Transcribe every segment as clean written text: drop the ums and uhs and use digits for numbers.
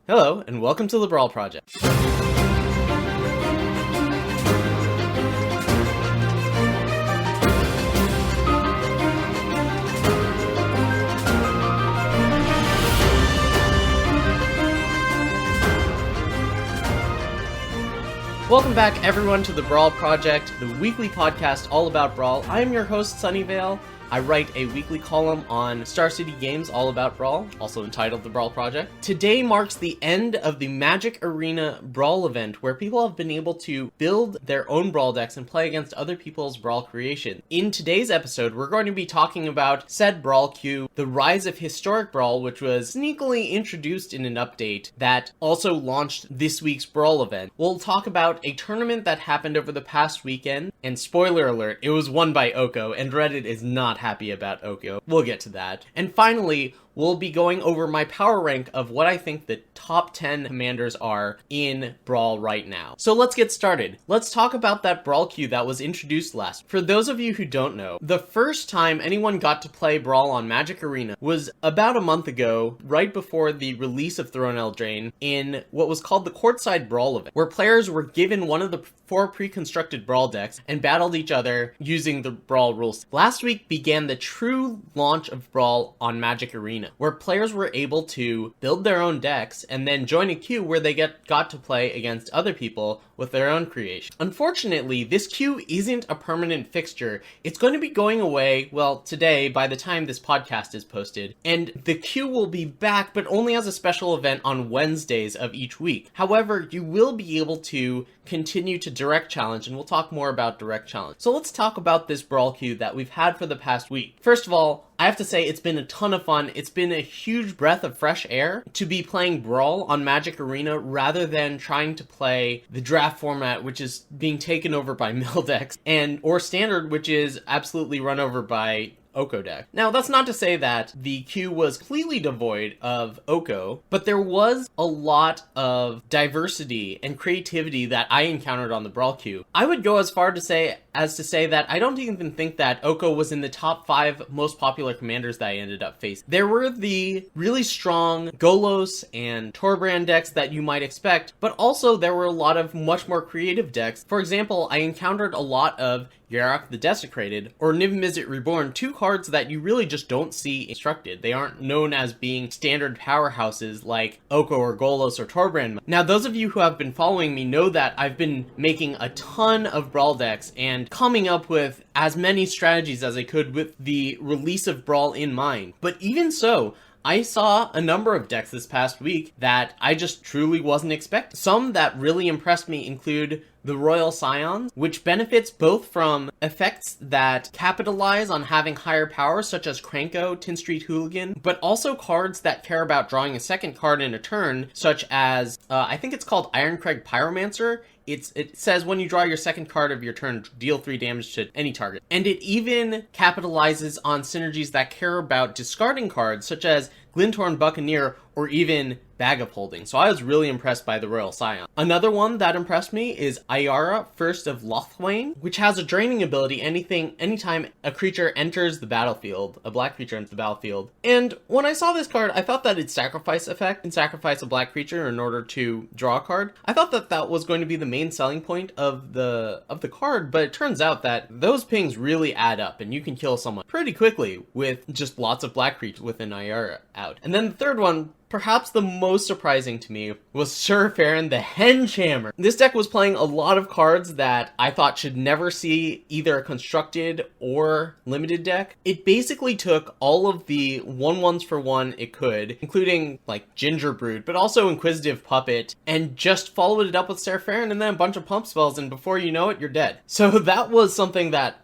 Hello, and welcome to the Brawl Project. Welcome back, everyone, to the Brawl Project, the weekly podcast all about Brawl. I am your host, Sunyveil. I write a weekly column on Star City Games all about Brawl, also entitled The Brawl Project. Today marks the end of the Magic Arena Brawl event, where people have been able to build their own Brawl decks and play against other people's Brawl creation. In today's episode, we're going to be talking about said Brawl queue, the rise of Historic Brawl, which was sneakily introduced in an update that also launched this week's Brawl event. We'll talk about a tournament that happened over the past weekend, and spoiler alert, it was won by Oko, and Reddit is not happy about Oko. We'll get to that. And finally, we'll be going over my power rank of what I think the top 10 commanders are in Brawl right now. So let's get started. Let's talk about that Brawl queue that was introduced last. For those of you who don't know, the first time anyone got to play Brawl on Magic Arena was about a month ago, right before the release of Throne Eldraine, in what was called the Courtside Brawl event, where players were given one of the 4 pre-constructed Brawl decks and battled each other using the Brawl rules. Last week began the true launch of Brawl on Magic Arena, where players were able to build their own decks and then join a queue where they got to play against other people with their own creation. Unfortunately, this queue isn't a permanent fixture. It's going to be going away, well, today, by the time this podcast is posted, and the queue will be back, but only as a special event on Wednesdays of each week. However, you will be able to continue to direct challenge, and we'll talk more about direct challenge. So let's talk about this Brawl queue that we've had for the past week. First of all, I have to say it's been a ton of fun. It's been a huge breath of fresh air to be playing Brawl on Magic Arena rather than trying to play the draft format, which is being taken over by mill decks, or standard, which is absolutely run over by Oko deck. Now, that's not to say that the queue was completely devoid of Oko, but there was a lot of diversity and creativity that I encountered on the Brawl queue. I would go as far to say that I don't even think that Oko was in the top 5 most popular commanders that I ended up facing. There were the really strong Golos and Torbrand decks that you might expect, but also there were a lot of much more creative decks. For example, I encountered a lot of Yarok the Desecrated or Niv Mizzet Reborn, 2 cards that you really just don't see instructed. They aren't known as being standard powerhouses like Oko or Golos or Torbrand. Now, those of you who have been following me know that I've been making a ton of Brawl decks and coming up with as many strategies as I could with the release of Brawl in mind. But even so, I saw a number of decks this past week that I just truly wasn't expecting. Some that really impressed me include the Royal Scions, which benefits both from effects that capitalize on having higher powers, such as Kranko, Tin Street Hooligan, but also cards that care about drawing a second card in a turn, such as, I think it's called Ironcrag Pyromancer. It says when you draw your second card of your turn, deal 3 damage to any target. And it even capitalizes on synergies that care about discarding cards, such as Glinthorn Buccaneer or even Bag of Holding. So I was really impressed by the Royal Scion. Another one that impressed me is Ayara, First of Lothwain, which has a draining ability anytime a creature enters the battlefield, a black creature enters the battlefield. And when I saw this card, I thought that its sacrifice effect and sacrifice a black creature in order to draw a card. I thought that that was going to be the main selling point of the card, but it turns out that those pings really add up and you can kill someone pretty quickly with just lots of black creatures with an Ayara out. And then the third one, perhaps the most surprising to me, was Sir Farron the Henchhammer. This deck was playing a lot of cards that I thought should never see either a constructed or limited deck. It basically took all of the 1/1s for 1 it could, including like Gingerbrood, but also Inquisitive Puppet, and just followed it up with Sir Farron and then a bunch of pump spells, and before you know it, you're dead. So that was something that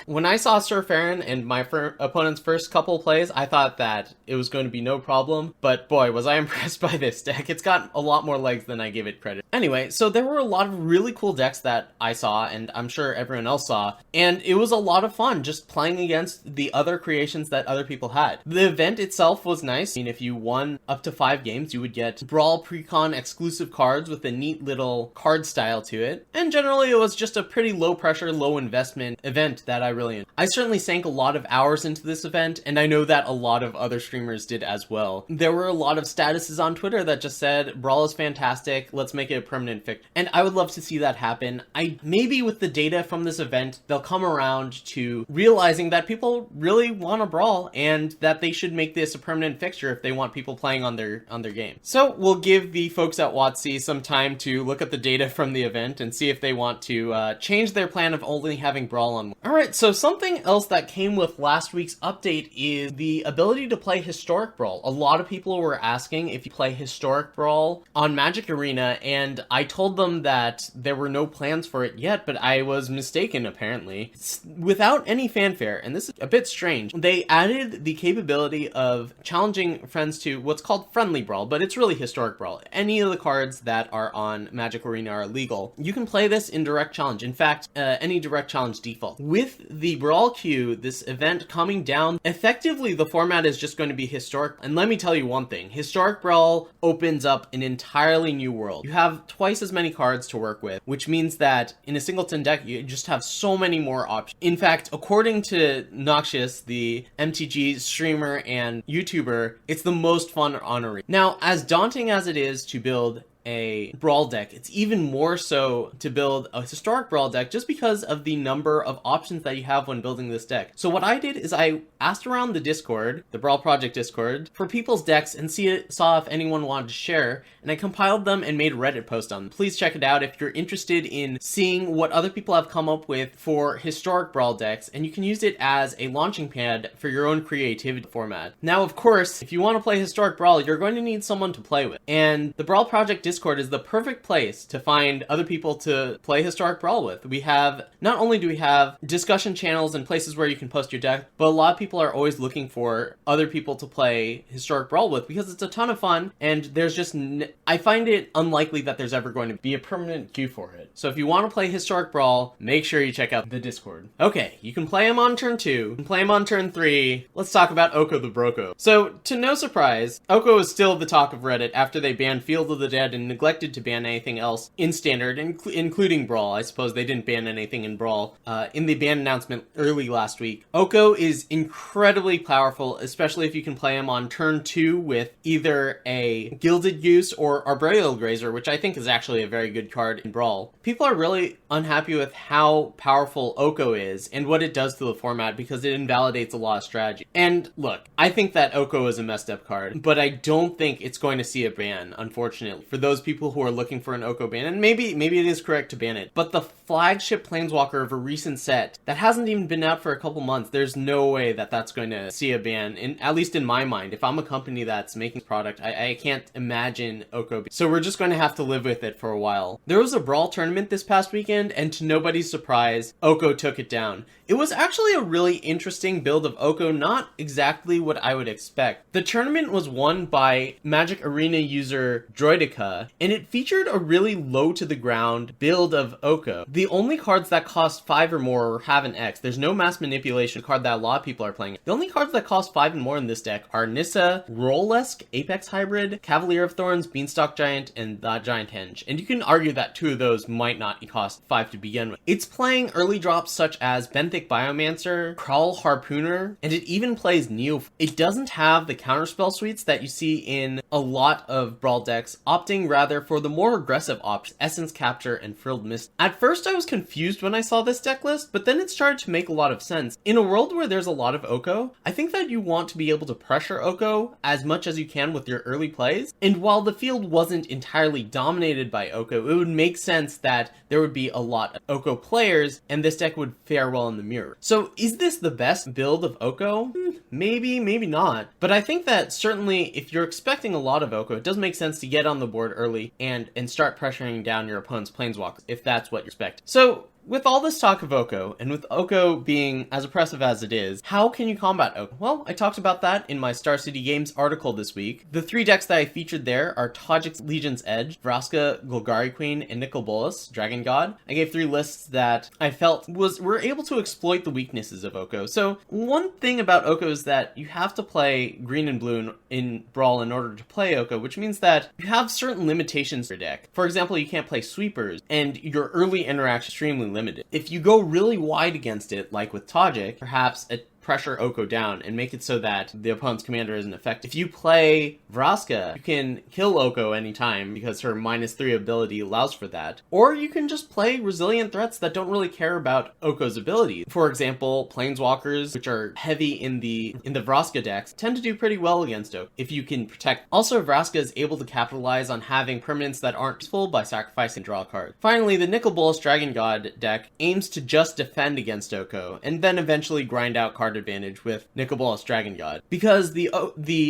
when I saw Sir Farron and my opponent's first couple plays, I thought that it was going to be no problem, but boy, was I impressed by this deck. It's got a lot more legs than I give it credit. Anyway, so there were a lot of really cool decks that I saw, and I'm sure everyone else saw, and it was a lot of fun just playing against the other creations that other people had. The event itself was nice. I mean, if you won up to 5 games, you would get Brawl Precon exclusive cards with a neat little card style to it, and generally it was just a pretty low pressure, low investment event that I really enjoyed. I certainly sank a lot of hours into this event, and I know that a lot of other streamers did as well. There were a lot of statuses on Twitter that just said, Brawl is fantastic, let's make it a permanent fix. And I would love to see that happen. Maybe with the data from this event, they'll come around to realizing that people really want a Brawl and that they should make this a permanent fixture if they want people playing on their game. So we'll give the folks at WotC some time to look at the data from the event and see if they want to change their plan of only having Brawl on. Alright, so something else that came with last week's update is the ability to play Historic Brawl. A lot of people were asking if you play Historic Brawl on Magic Arena, and I told them that there were no plans for it yet, but I was mistaken apparently. Without any fanfare, and this is a bit strange, they added the capability of challenging friends to what's called Friendly Brawl, but it's really Historic Brawl. Any of the cards that are on Magic Arena are legal. You can play this in Direct Challenge. In fact, any Direct Challenge default. With the Brawl queue, this event coming down, effectively the format is just going to be Historic. And let me tell you one thing, Historic Brawl opens up an entirely new world. You have twice as many cards to work with, which means that in a singleton deck, you just have so many more options. In fact, according to Noxious, the MTG streamer and YouTuber, it's the most fun on Arena. Now, as daunting as it is to build a Brawl deck, it's even more so to build a Historic Brawl deck just because of the number of options that you have when building this deck. So what I did is I asked around the Discord, the Brawl Project Discord, for people's decks and saw if anyone wanted to share, and I compiled them and made a Reddit post on them. Please check it out if you're interested in seeing what other people have come up with for Historic Brawl decks, and you can use it as a launching pad for your own creativity format. Now, of course, if you want to play Historic Brawl, you're going to need someone to play with, and the Brawl Project Discord is the perfect place to find other people to play Historic Brawl with. Not only do we have discussion channels and places where you can post your deck, but a lot of people are always looking for other people to play Historic Brawl with because it's a ton of fun, and there's just, I find it unlikely that there's ever going to be a permanent queue for it. So if you want to play Historic Brawl, make sure you check out the Discord. Okay, you can play him on turn 2, you can play him on turn 3. Let's talk about Oko the Broko. So, to no surprise, Oko is still the talk of Reddit after they banned Field of the Dead and neglected to ban anything else in Standard, including Brawl. I suppose they didn't ban anything in Brawl in the ban announcement early last week. Oko is incredibly powerful, especially if you can play him on turn 2 with either a Gilded Goose or Arboreal Grazer, which I think is actually a very good card in Brawl. People are really unhappy with how powerful Oko is and what it does to the format because it invalidates a lot of strategy. And look, I think that Oko is a messed up card, but I don't think it's going to see a ban, unfortunately. For those people who are looking for an Oko ban, and maybe it is correct to ban it, but the flagship planeswalker of a recent set that hasn't even been out for a couple months, there's no way that that's going to see a ban, at least in my mind. If I'm a company that's making product, I can't imagine Oko ban. So we're just going to have to live with it for a while. There was a Brawl tournament this past weekend, and to nobody's surprise, Oko took it down. It was actually a really interesting build of Oko, not exactly what I would expect. The tournament was won by Magic Arena user Droidica, and it featured a really low to the ground build of Oko. The only cards that cost 5 or more have an X. There's no mass manipulation card that a lot of people are playing. The only cards that cost 5 and more in this deck are Nissa, Rollesk, Apex Hybrid, Cavalier of Thorns, Beanstalk Giant, and the Giant Henge. And you can argue that 2 of those might not cost 5 to begin with. It's playing early drops such as Benthic Biomancer, Crawl Harpooner, and it even plays Neo. It doesn't have the counterspell suites that you see in a lot of Brawl decks, opting rather for the more aggressive options, Essence Capture and Frilled Mist. At first I was confused when I saw this deck list, but then it started to make a lot of sense. In a world where there's a lot of Oko, I think that you want to be able to pressure Oko as much as you can with your early plays, and while the field wasn't entirely dominated by Oko, it would make sense that there would be a lot of Oko players, and this deck would fare well in the mirror. So is this the best build of Oko? Maybe, maybe not. But I think that certainly if you're expecting a lot of Oko, it does make sense to get on the board early and start pressuring down your opponent's planeswalkers, if that's what you expect. So with all this talk of Oko, and with Oko being as oppressive as it is, how can you combat Oko? Well, I talked about that in my Star City Games article this week. The 3 decks that I featured there are Tajik's Legion's Edge, Vraska, Golgari Queen, and Nicol Bolas, Dragon God. I gave 3 lists that I felt were able to exploit the weaknesses of Oko. So one thing about Oko is that you have to play green and blue in Brawl in order to play Oko, which means that you have certain limitations for your deck. For example, you can't play sweepers, and your early interaction is extremely limited. If you go really wide against it, like with Tajik, perhaps a pressure Oko down and make it so that the opponent's commander isn't effective. If you play Vraska, you can kill Oko anytime because her -3 ability allows for that. Or you can just play resilient threats that don't really care about Oko's ability. For example, planeswalkers, which are heavy in the Vraska decks, tend to do pretty well against Oko if you can protect. Also, Vraska is able to capitalize on having permanents that aren't useful by sacrificing draw cards. Finally, the Nicol Bolas Dragon God deck aims to just defend against Oko, and then eventually grind out card advantage with Nicol Bolas Dragon God. Because the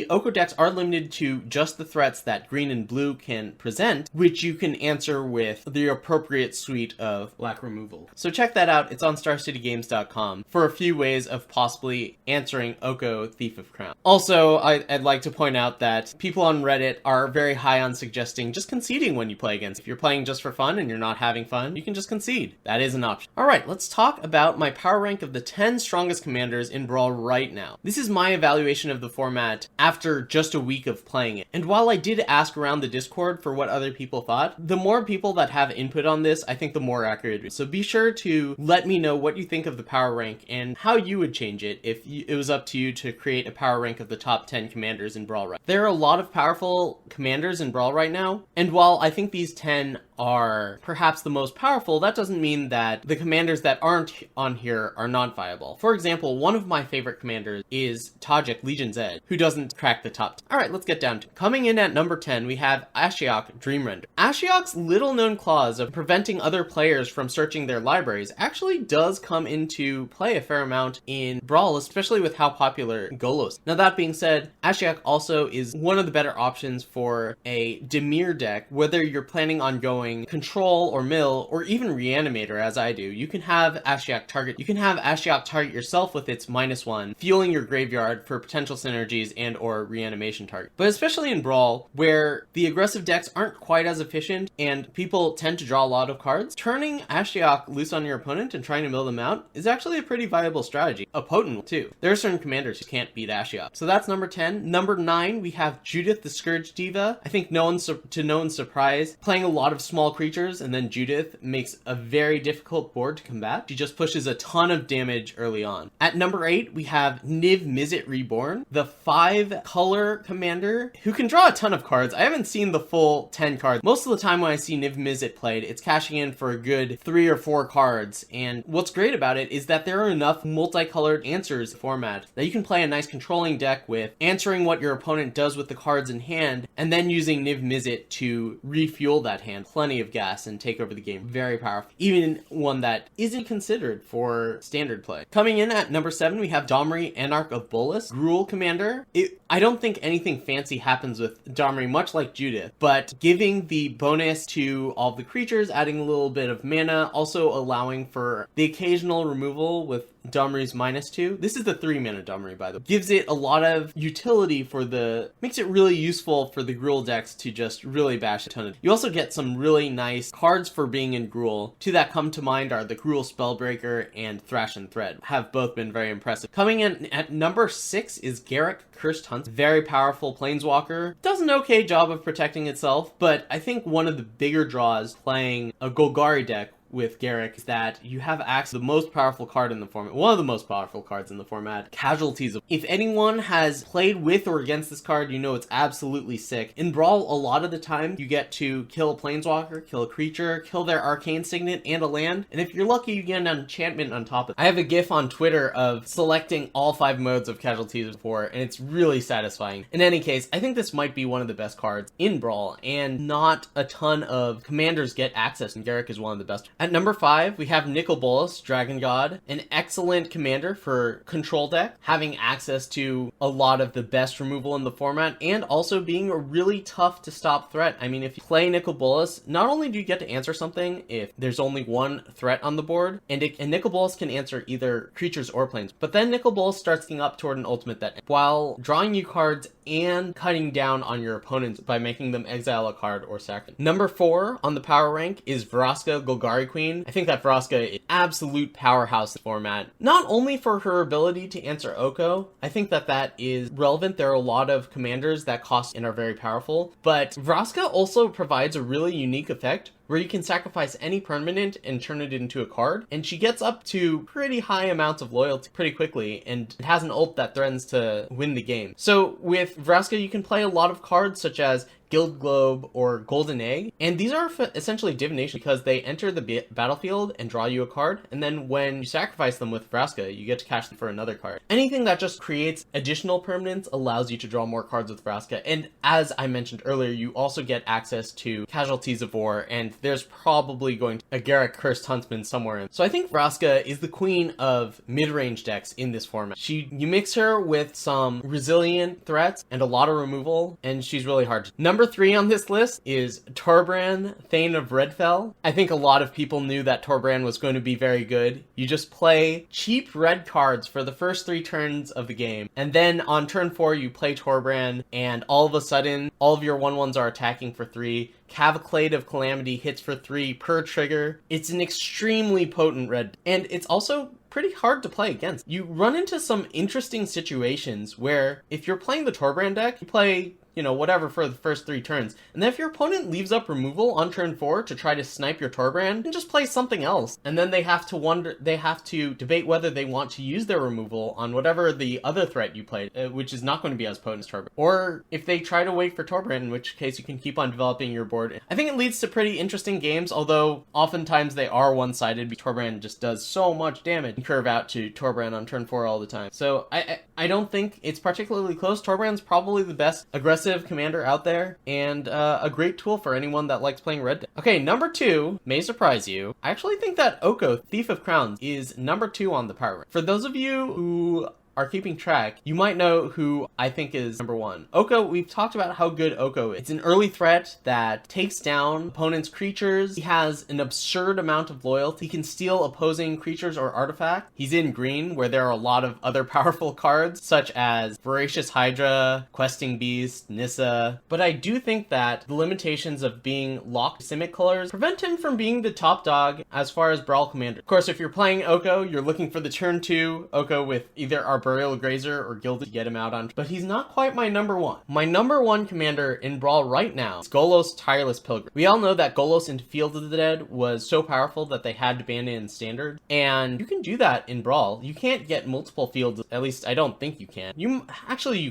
Oko decks are limited to just the threats that green and blue can present, which you can answer with the appropriate suite of black removal. So check that out, it's on StarCityGames.com for a few ways of possibly answering Oko Thief of Crown. Also, I'd like to point out that people on Reddit are very high on suggesting just conceding when you play against. If you're playing just for fun and you're not having fun, you can just concede. That is an option. Alright, let's talk about my power rank of the 10 strongest commanders in Brawl right now. This is my evaluation of the format after just a week of playing it. And while I did ask around the Discord for what other people thought, the more people that have input on this, I think the more accurate it is. So be sure to let me know what you think of the power rank and how you would change it if it was up to you to create a power rank of the top 10 commanders in Brawl right now. There are a lot of powerful commanders in Brawl right now, and while I think these 10 are perhaps the most powerful, that doesn't mean that the commanders that aren't on here are not viable. For example, one of my favorite commanders is Tajik Legion's Edge, who doesn't crack the top 10. Alright, let's get down to it. Coming in at number 10, we have Ashiok Dreamrender. Ashiok's little known clause of preventing other players from searching their libraries actually does come into play a fair amount in Brawl, especially with how popular Golos. Now that being said, Ashiok also is one of the better options for a Dimir deck, whether you're planning on going Control or Mill or even Reanimator as I do. You can have Ashiok target yourself with its -1, fueling your graveyard for potential synergies and or reanimation target. But especially in Brawl, where the aggressive decks aren't quite as efficient and people tend to draw a lot of cards, turning Ashiok loose on your opponent and trying to mill them out is actually a pretty viable strategy. A potent one too. There are certain commanders who can't beat Ashiok. So that's number 10. Number 9, we have Judith the Scourge Diva. I think to no one's surprise, playing a lot of small creatures and then Judith makes a very difficult board to combat. She just pushes a ton of damage early on. At number 8, we have Niv-Mizzet Reborn, the 5-color commander who can draw a ton of cards. I haven't seen the full 10 cards. Most of the time when I see Niv-Mizzet played, it's cashing in for a good 3 or 4 cards, and what's great about it is that there are enough multicolored answers in the format that you can play a nice controlling deck with, answering what your opponent does with the cards in hand, and then using Niv-Mizzet to refuel that hand. Plenty of gas and take over the game. Very powerful. Even one that isn't considered for standard play. Coming in at number 7, we have Domri, Anarch of Bolas, Gruul commander. I don't think anything fancy happens with Domri, much like Judith, but giving the bonus to all the creatures, adding a little bit of mana, also allowing for the occasional removal with Domri's -2. This is the 3-mana Domri, by the way. Gives it a lot of utility makes it really useful for the Gruul decks to just really bash a ton of. You also get some really nice cards for being in Gruul. Two that come to mind are the Gruul Spellbreaker and Thrash and Thread. Have both been very impressive. Coming in at number 6 is Garruk Cursed Hunt. Very powerful planeswalker. Does an okay job of protecting itself, but I think one of the bigger draws playing a Golgari deck with Garruk is that you have access to the most powerful card in the format, one of the most powerful cards in the format, Casualties. If anyone has played with or against this card, you know it's absolutely sick. In Brawl, a lot of the time, you get to kill a planeswalker, kill a creature, kill their arcane signet and a land, and if you're lucky, you get an enchantment on top of it. I have a gif on Twitter of selecting all 5 modes of Casualties before, and it's really satisfying. In any case, I think this might be one of the best cards in Brawl, and not a ton of commanders get access, and Garruk is one of the best. At number 5, we have Nicol Bolas, Dragon God, an excellent commander for control deck, having access to a lot of the best removal in the format, and also being a really tough to stop threat. I mean, if you play Nicol Bolas, not only do you get to answer something if there's only one threat on the board, and Nicol Bolas can answer either creatures or planes, but then Nicol Bolas starts getting up toward an ultimate that, while drawing you cards and cutting down on your opponents by making them exile a card or sack them. Number 4 on the power rank is Vraska Golgari Queen. I think that Vraska absolute powerhouse format. Not only for her ability to answer Oko, I think that is relevant. There are a lot of commanders that cost and are very powerful, but Vraska also provides a really unique effect where you can sacrifice any permanent and turn it into a card, and she gets up to pretty high amounts of loyalty pretty quickly, and it has an ult that threatens to win the game. So with Vraska, you can play a lot of cards such as Guild Globe or Golden Egg, and these are essentially divination because they enter the battlefield and draw you a card, and then when you sacrifice them with Vraska, you get to cash them for another card. Anything that just creates additional permanence allows you to draw more cards with Vraska, and as I mentioned earlier, you also get access to Casualties of War, and there's probably going to be a Garrett Cursed Huntsman somewhere in. So I think Vraska is the queen of mid-range decks in this format. You mix her with some resilient threats and a lot of removal, and she's really hard to. Number 3 on this list is Torbran, Thane of Redfell. I think a lot of people knew that Torbran was going to be very good. You just play cheap red cards for the first 3 turns of the game, and then on turn 4 you play Torbran, and all of a sudden all of your 1/1s are attacking for 3. Cavalcade of Calamity hits for 3 per trigger. It's an extremely potent red, and it's also pretty hard to play against. You run into some interesting situations where if you're playing the Torbran deck, you play whatever for the first 3 turns. And then if your opponent leaves up removal on turn 4 to try to snipe your Torbran, then just play something else. And then they have to debate whether they want to use their removal on whatever the other threat you played, which is not going to be as potent as Torbran. Or if they try to wait for Torbran, in which case you can keep on developing your board. I think it leads to pretty interesting games, although oftentimes they are one-sided because Torbran just does so much damage. You curve out to Torbran on turn 4 all the time. So I don't think it's particularly close. Torbran's probably the best aggressive commander out there, and a great tool for anyone that likes playing red deck. Okay, number 2 may surprise you. I actually think that Oko, Thief of Crowns, is number 2 on the power rank. For those of you who are keeping track, you might know who I think is number 1. Oko, we've talked about how good Oko is. It's an early threat that takes down opponent's creatures. He has an absurd amount of loyalty. He can steal opposing creatures or artifacts. He's in green, where there are a lot of other powerful cards, such as Voracious Hydra, Questing Beast, Nissa. But I do think that the limitations of being locked to Simic colors prevent him from being the top dog as far as Brawl Commander. Of course, if you're playing Oko, you're looking for the turn 2 Oko with either Arboreal Grazer or Gilded to get him out on, but he's not quite my number 1. My number 1 commander in Brawl right now is Golos Tireless Pilgrim. We all know that Golos into Field of the Dead was so powerful that they had to ban it in Standard, and you can do that in Brawl. You can't get multiple fields, at least I don't think you can. You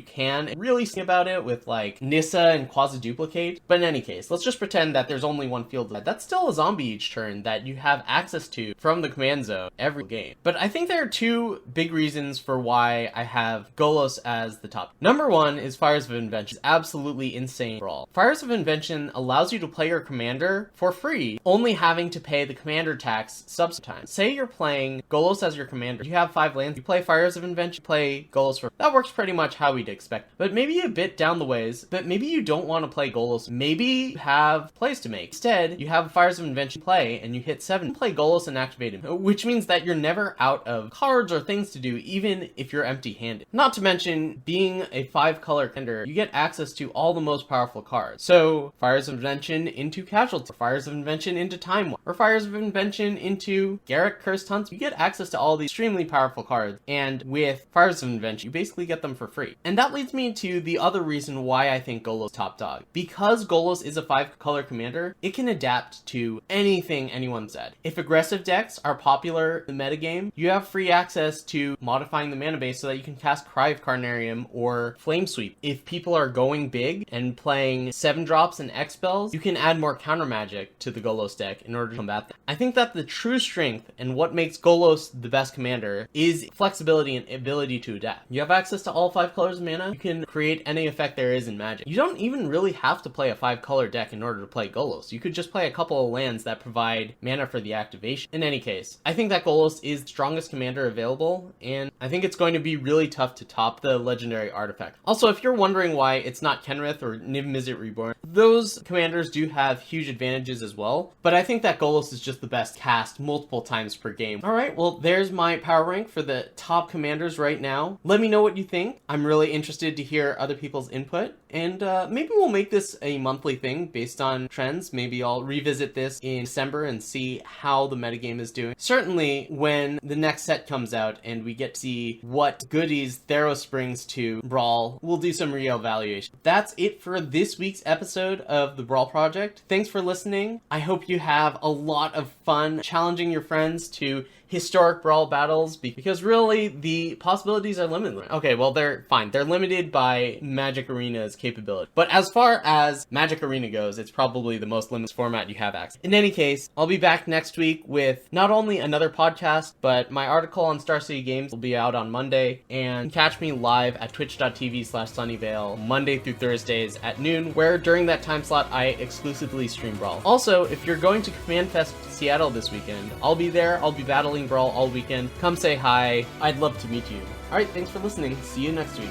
can really think about it with like Nissa and Quasi-Duplicate, but in any case, let's just pretend that there's only one field. That's still a zombie each turn that you have access to from the command zone every game. But I think there are 2 big reasons for why I have Golos as the top. Number 1 is Fires of Invention. It's absolutely insane Brawl. Fires of Invention allows you to play your commander for free, only having to pay the commander tax sometimes. Say you're playing Golos as your commander. You have 5 lands. You play Fires of Invention, play Golos for... That works pretty much how we'd expect. But maybe a bit down the ways, but maybe you don't want to play Golos. Maybe you have plays to make. Instead, you have Fires of Invention play, and you hit 7, play Golos and activate him, which means that you're never out of cards or things to do, even if you're empty-handed. Not to mention, being a 5-color commander, you get access to all the most powerful cards. So, Fires of Invention into Casualty, Fires of Invention into Time War, or Fires of Invention into Garrett Cursed Hunts. You get access to all these extremely powerful cards, and with Fires of Invention, you basically get them for free. And that leads me to the other reason why I think Golos is top dog. Because Golos is a 5-color commander, it can adapt to anything anyone said. If aggressive decks are popular in the metagame, you have free access to modifying the mana base so that you can cast Cry of Carnarium or Flame Sweep. If people are going big and playing 7-drops and X-Spells, you can add more counter magic to the Golos deck in order to combat them. I think that the true strength and what makes Golos the best commander is flexibility and ability to adapt. You have access to all 5 colors of mana. You can create any effect there is in Magic. You don't even really have to play a 5-color deck in order to play Golos. You could just play a couple of lands that provide mana for the activation. In any case, I think that Golos is the strongest commander available, and I think it's going going to be really tough to top the legendary artifact. Also, if you're wondering why it's not Kenrith or Niv-Mizzet Reborn, those commanders do have huge advantages as well, but I think that Golos is just the best cast multiple times per game. Alright, well there's my power rank for the top commanders right now. Let me know what you think. I'm really interested to hear other people's input, and maybe we'll make this a monthly thing based on trends. Maybe I'll revisit this in December and see how the metagame is doing. Certainly when the next set comes out and we get to see what goodies Theros brings to Brawl, we'll do some reevaluation. That's it for this week's episode of the Brawl Project. Thanks for listening. I hope you have a lot of fun challenging your friends to historic Brawl battles, because really the possibilities are limitless. Okay, well they're fine. They're limited by Magic Arena's capability. But as far as Magic Arena goes, it's probably the most limited format you have access. In any case, I'll be back next week with not only another podcast, but my article on Star City Games will be out on Monday, and catch me live at twitch.tv/Sunyveil Monday through Thursdays at noon, where during that time slot I exclusively stream Brawl. Also, if you're going to Command Fest Seattle this weekend, I'll be there. I'll be battling Brawl all weekend. Come say hi. I'd love to meet you. Alright, thanks for listening. See you next week.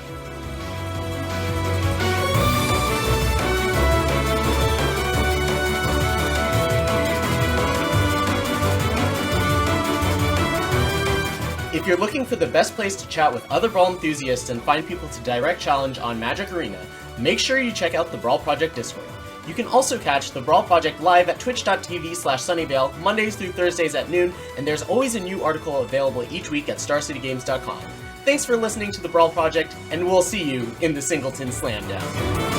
If you're looking for the best place to chat with other Brawl enthusiasts and find people to direct challenge on Magic Arena, make sure you check out the Brawl Project Discord. You can also catch the Brawl Project live at twitch.tv/Sunyveil Mondays through Thursdays at noon, and there's always a new article available each week at starcitygames.com. Thanks for listening to the Brawl Project, and we'll see you in the Singleton Slamdown.